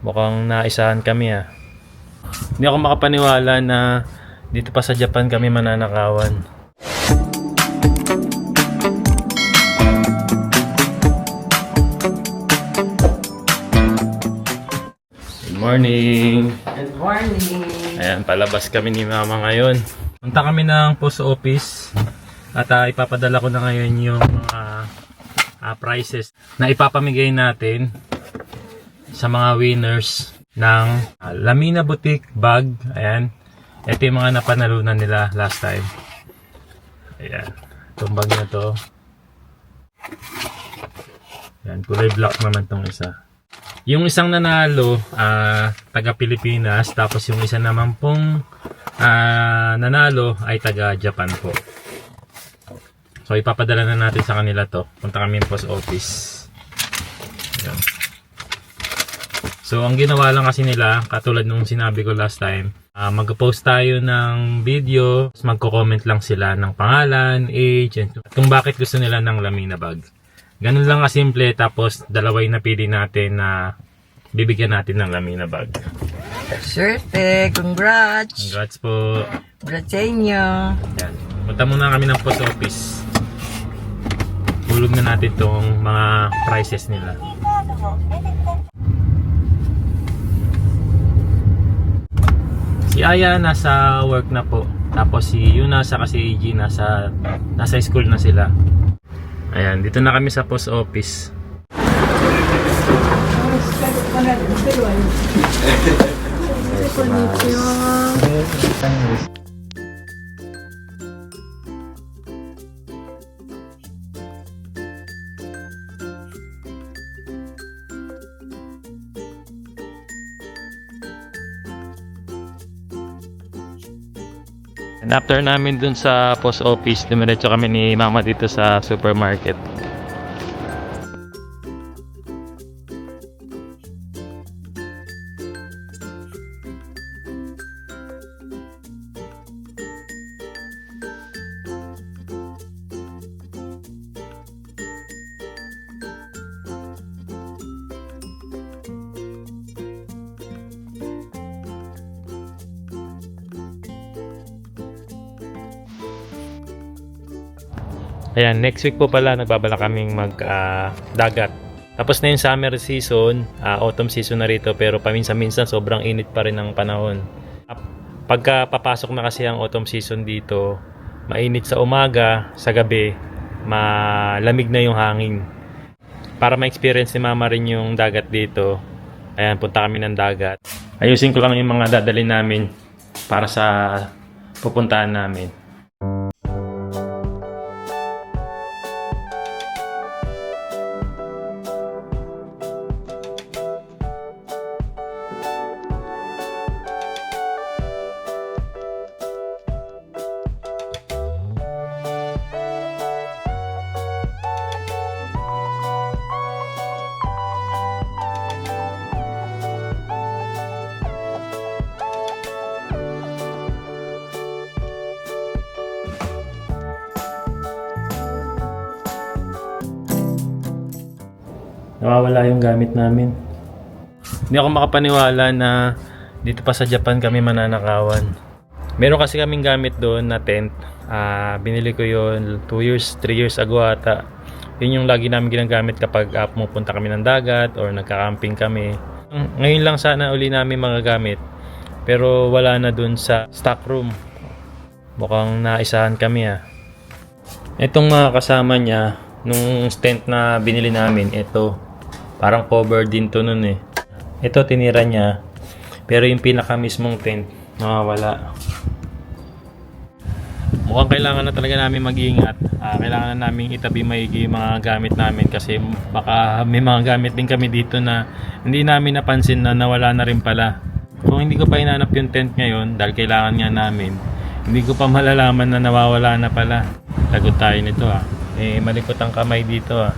Mukhang naisahan kami ah. Hindi ako makapaniwala na dito pa sa Japan kami mananakawan. Good morning! Good morning! Ayan, palabas kami ni Mama ngayon. Punta kami ng post office at ipapadala ko na ngayon yung prizes na ipapamigay natin sa mga winners ng Lamina Boutique bag. Ayan. Ito yung mga napanalunan nila last time. Ayan. Itong bag na to. Ayan. Kulay black naman tong isa. Yung isang nanalo, taga Pilipinas. Tapos yung isa naman pong nanalo ay taga Japan po. So ipapadala na natin sa kanila to. Punta kami yung post office. Ayan. So ang ginawa lang kasi nila, katulad nung sinabi ko last time, mag-post tayo ng video, magko-comment lang sila ng pangalan, age, and kung bakit gusto nila ng Lamina bag. Ganun lang kasimple, tapos dalawa yung napili natin na bibigyan natin ng Lamina bag. Swerte! Congrats! Congrats po! Congrats sa inyo! Yan. Punta muna kami ng post office. Hulog na natin tong mga prizes nila. Si Aya nasa work na po. Tapos si Yuna saka si AG nasa school na sila. Ayan, dito na kami sa post office. And after namin dun sa post office, dumiretso kami ni Mama dito sa supermarket. Ayan, next week po pala nagbabala kaming dagat. Tapos na yung summer season, autumn season na rito, pero paminsan-minsan sobrang init pa rin ng panahon. Pagka papasok na kasi ang autumn season dito, mainit sa umaga, sa gabi, malamig na yung hangin. Para ma-experience ni Mama rin yung dagat dito, ayan, punta kami ng dagat. Ayusin ko lang yung mga dadalhin namin para sa pupuntahan namin. Nawawala yung gamit namin. Hindi ako makapaniwala na dito pa sa Japan kami mananakawan. Meron kasi kaming gamit doon na tent. Binili ko yun 2 years, 3 years ago ata. Yun yung lagi namin ginagamit kapag pumupunta kami ng dagat or nagka-camping kami. Ngayon lang sana uli namin mga gamit. Pero wala na doon sa stock room. Mukhang naisahan kami ah. Itong mga kasama niya, nung tent na binili namin, ito. Parang cover din to nun eh. Ito tinira niya. Pero yung pinaka mismong tent, nawawala. Mukhang kailangan na talaga namin mag-iingat. Kailangan na namin itabi maigi yung mga gamit namin kasi baka may mga gamit din kami dito na hindi namin napansin na nawala na rin pala. Kung hindi ko pa hinanap yung tent ngayon dahil kailangan nga namin, hindi ko pa malalaman na nawawala na pala. Lagot tayo nito ah. Malikot ang kamay dito ah.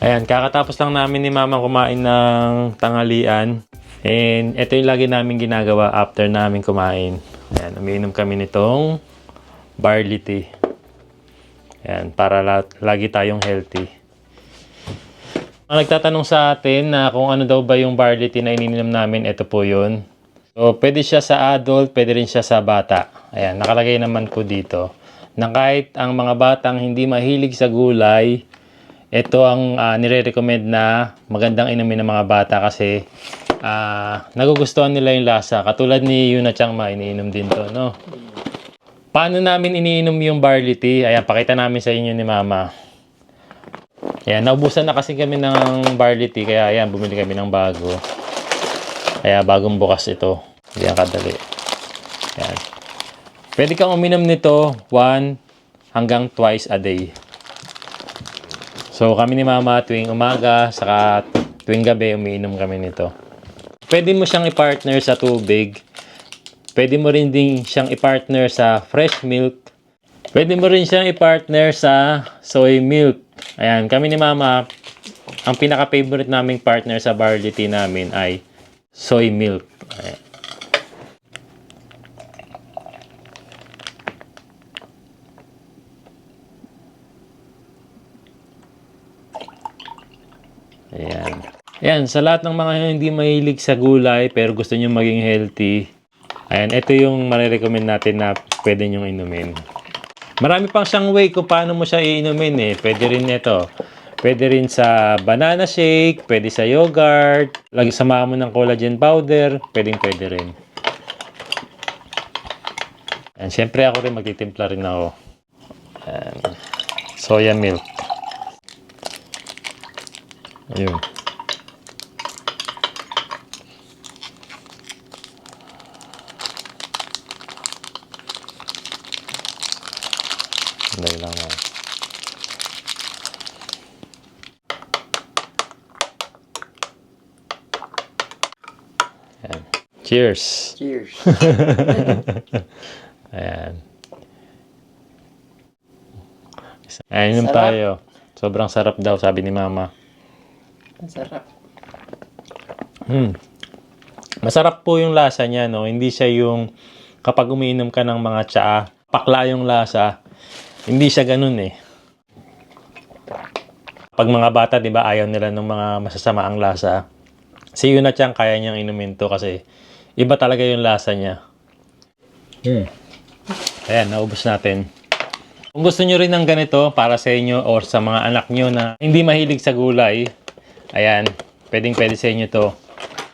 Ayan, kakatapos lang namin ni Mama kumain ng tanghalian. And ito yung lagi namin ginagawa after namin kumain. Ayan, umiinom kami nitong barley tea. Ayan, para lagi tayong healthy. Ang nagtatanong sa atin na kung ano daw ba yung barley tea na iniinom namin, ito po yun. So, pwede siya sa adult, pwede rin siya sa bata. Ayan, nakalagay naman po dito na kahit ang mga batang hindi mahilig sa gulay, ito ang nire-recommend na magandang inumin ng mga bata kasi nagugustuhan nila yung lasa. Katulad ni Yuna Changma, iniinom din to, no? Paano namin iniinom yung barley tea? Ayan, pakita namin sa inyo ni Mama. Ayan, naubusan na kasi kami ng barley tea, kaya ayan, bumili kami ng bago. Kaya bagong bukas ito. Hindi yan kadali. Ayan. Pwede kang uminom nito 1 hanggang twice a day. So kami ni Mama tuwing umaga, saka tuwing gabi umiinom kami nito. Pwede mo siyang i-partner sa tubig. Pwede mo rin din siyang i-partner sa fresh milk. Pwede mo rin siyang i-partner sa soy milk. Ayan, kami ni Mama, ang pinaka-favorite naming partner sa barley tea namin ay soy milk. Ayan. Ayan. Ayan, sa lahat ng mga hindi mahilig sa gulay pero gusto nyo maging healthy, ayan, ito yung marirecommend natin na pwede nyong inumin. Marami pang siyang way kung paano mo siya iinumin eh. Pwede rin ito. Pwede rin sa banana shake, pwede sa yogurt, lagi samahan mo ng collagen powder, pwede rin. Ayan, syempre ako rin magtitimpla rin ako. Ayan, soya milk. Ayun. Hindi lang na. Ayan. Cheers! Cheers. Ayan. Ayan, inom Sarap. tayo. Sobrang sarap daw, sabi ni Mama. Ang sarap. Masarap po yung lasa niya, no? Hindi siya yung kapag umiinom ka ng mga tsaa, pakla yung lasa. Hindi siya ganun eh. Pag mga bata, di ba, ayaw nila ng mga masasama ang lasa. Si Yuna Chang, kaya niyang inumin to kasi iba talaga yung lasa niya. Ayan, naubos natin. Kung gusto nyo rin ng ganito para sa inyo or sa mga anak nyo na hindi mahilig sa gulay, ayan, pwedeng-pwede sa inyo to.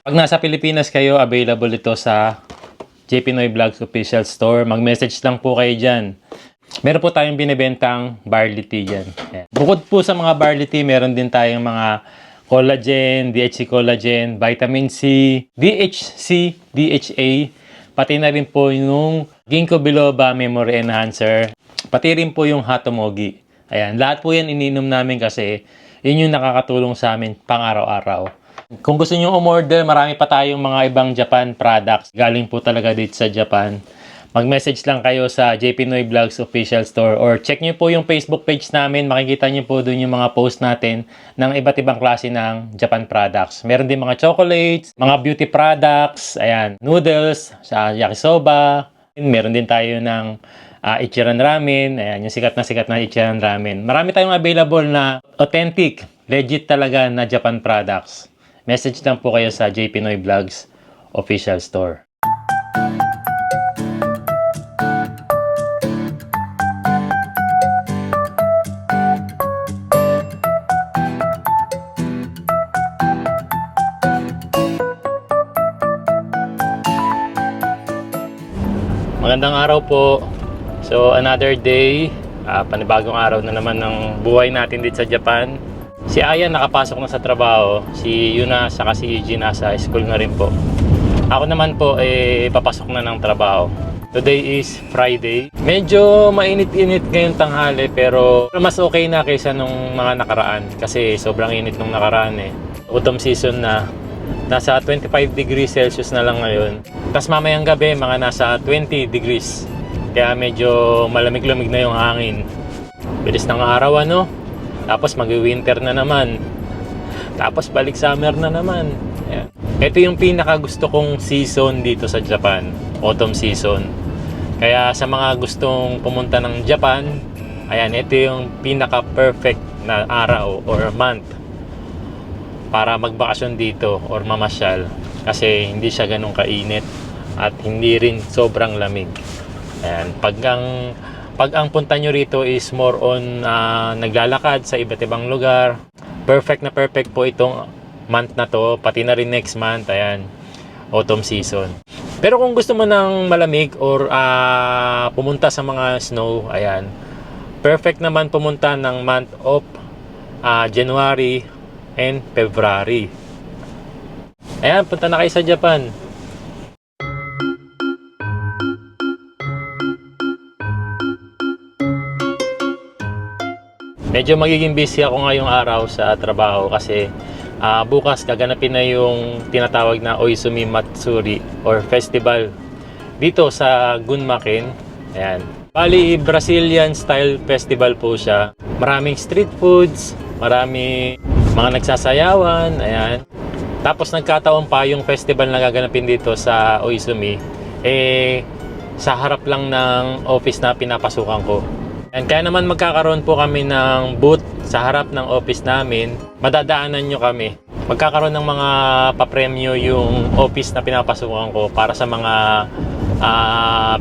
Pag nasa Pilipinas kayo, available ito sa JP Noy Vlogs Official Store. Mag-message lang po kayo dyan. Meron po tayong binibentang barley tea dyan. Ayan. Bukod po sa mga barley tea, meron din tayong mga collagen, DHC collagen, vitamin C, DHC, DHA, pati na rin po yung ginkgo biloba memory enhancer, pati rin po yung hatomogi. Ayan, lahat po yan ininom namin kasi yun yung nakakatulong sa amin pang araw-araw. Kung gusto nyo umorder, marami pa tayong mga ibang Japan products. Galing po talaga dito sa Japan. Mag-message lang kayo sa JP Noy Vlogs Official Store or check nyo po yung Facebook page namin. Makikita nyo po dun yung mga post natin ng iba't ibang klase ng Japan products. Meron din mga chocolates, mga beauty products, ayan, noodles, yakisoba. Meron din tayo ng Ichiran Ramen. Ayan, yung sikat na Ichiran Ramen. Marami tayong available na authentic, legit talaga na Japan products. Message lang po kayo sa JP Noy Vlogs Official Store. Magandang araw po. So another day, panibagong araw na naman ng buhay natin dito sa Japan. Si Aya nakapasok na sa trabaho, si Yuna saka si Eugene nasa school na rin po. Ako naman po papasok na ng trabaho. Today is Friday. Medyo mainit-init ngayong tanghali pero mas okay na kaysa nung mga nakaraan kasi sobrang init nung nakaraan eh. Autumn season na. Nasa 25 degrees Celsius na lang ngayon. Tapos mamayang gabi, mga nasa 20 degrees. Kaya medyo malamig-lamig na yung hangin. Bilis ng araw ano. Tapos mag-winter na naman. Tapos balik summer na naman. Ayan. Ito yung pinaka gusto kong season dito sa Japan, autumn season. Kaya sa mga gustong pumunta ng Japan, ayan, ito yung pinaka perfect na araw or month para magbakasyon dito or mamasyal, kasi hindi siya ganun kainit at hindi rin sobrang lamig. Ayan, pag ang punta nyo rito is more on naglalakad sa iba't ibang lugar, perfect na perfect po itong month na to, pati na rin next month. Ayan, autumn season. Pero kung gusto mo ng malamig or pumunta sa mga snow, ayan, perfect naman pumunta ng month of January and February. Ayan, punta na kayo sa Japan. Medyo magiging busy ako ngayong araw sa trabaho kasi bukas gaganapin na yung tinatawag na Oizumi Matsuri or festival dito sa Gunmaken. Ayan. Bali, Brazilian style festival po siya. Maraming street foods, marami mga nagsasayawan, ayan. Tapos nagkataon pa yung festival na gaganapin dito sa Oizumi, sa harap lang ng office na pinapasukan ko. And kaya naman magkakaroon po kami ng booth sa harap ng office namin. Madadaanan nyo kami. Magkakaroon ng mga papremyo yung office na pinapasukan ko para sa mga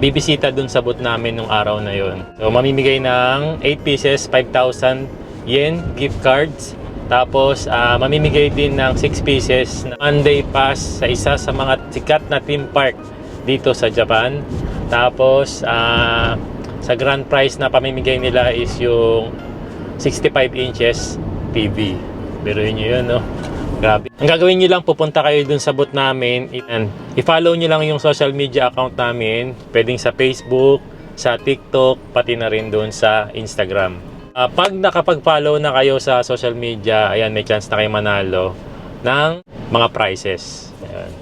bibisita dun sa booth namin nung araw na yon. So mamimigay ng 8 pieces, 5,000 yen gift cards. Tapos mamimigay din ng 6 pieces na one-day pass sa isa sa mga sikat na theme park dito sa Japan. Tapos sa grand prize na pamimigay nila is yung 65 inches TV. Biruin nyo yun, no? Grabe. Ang gagawin nyo lang, pupunta kayo dun sa booth namin and i-follow nyo lang yung social media account namin. Pwedeng sa Facebook, sa TikTok, pati na rin dun sa Instagram. Pag nakapag-follow na kayo sa social media, ayan, may chance na kayo manalo ng mga prizes. Ayan.